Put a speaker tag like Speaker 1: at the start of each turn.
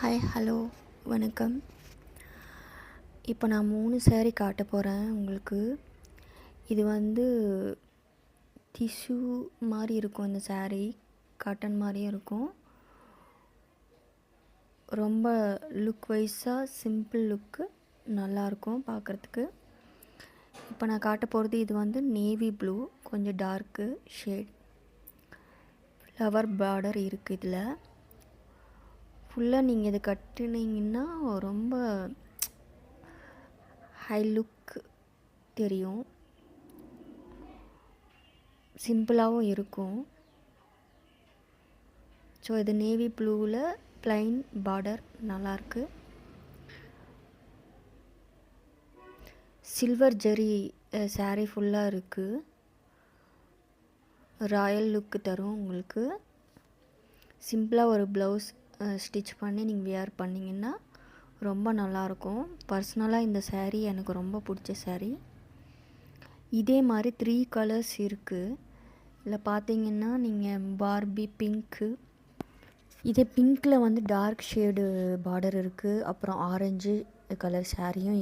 Speaker 1: Hi, hello, வணக்கம். இப்போ நான் 3 saree காட்ட போகிறேன் உங்களுக்கு. இது வந்து டிஷ்யூ மாதிரி இருக்கும். இந்த saree காட்டன் மாதிரியும் இருக்கும். ரொம்ப லுக் வைஸாக சிம்பிள் லுக்கு நல்லாயிருக்கும் பார்க்குறதுக்கு. இப்போ நான் காட்ட போகிறது இது வந்து நேவி ப்ளூ, கொஞ்சம் டார்க்கு ஷேட். ஃப்ளவர் பார்டர் இருக்குது இதில். ஃபுல்லாக நீங்கள் இதை கட்டினீங்கன்னா ரொம்ப ஹை லுக் தெரியும். சிம்பிளாகவும் இருக்கும். ஸோ இது நேவி ப்ளூவில் ப்ளைன் பார்டர் நல்லாயிருக்கு. சில்வர் ஜெரி saree ஃபுல்லாக இருக்குது. ராயல் லுக்கு தரும் உங்களுக்கு. சிம்பிளாக ஒரு ப்ளவுஸ் ஸ்டிச் பண்ணி நீங்கள் வியர் பண்ணிங்கன்னா ரொம்ப நல்லாயிருக்கும். பர்சனலாக இந்த saree எனக்கு ரொம்ப பிடிச்ச saree. இதே மாதிரி 3 கலர்ஸ் இருக்குது. இதில் பார்த்தீங்கன்னா நீங்கள் பார்பி பிங்க்கு, இதே பிங்க்கில் வந்து டார்க் ஷேடு பார்டர் இருக்குது. அப்புறம் ஆரஞ்சு கலர் சாரியும்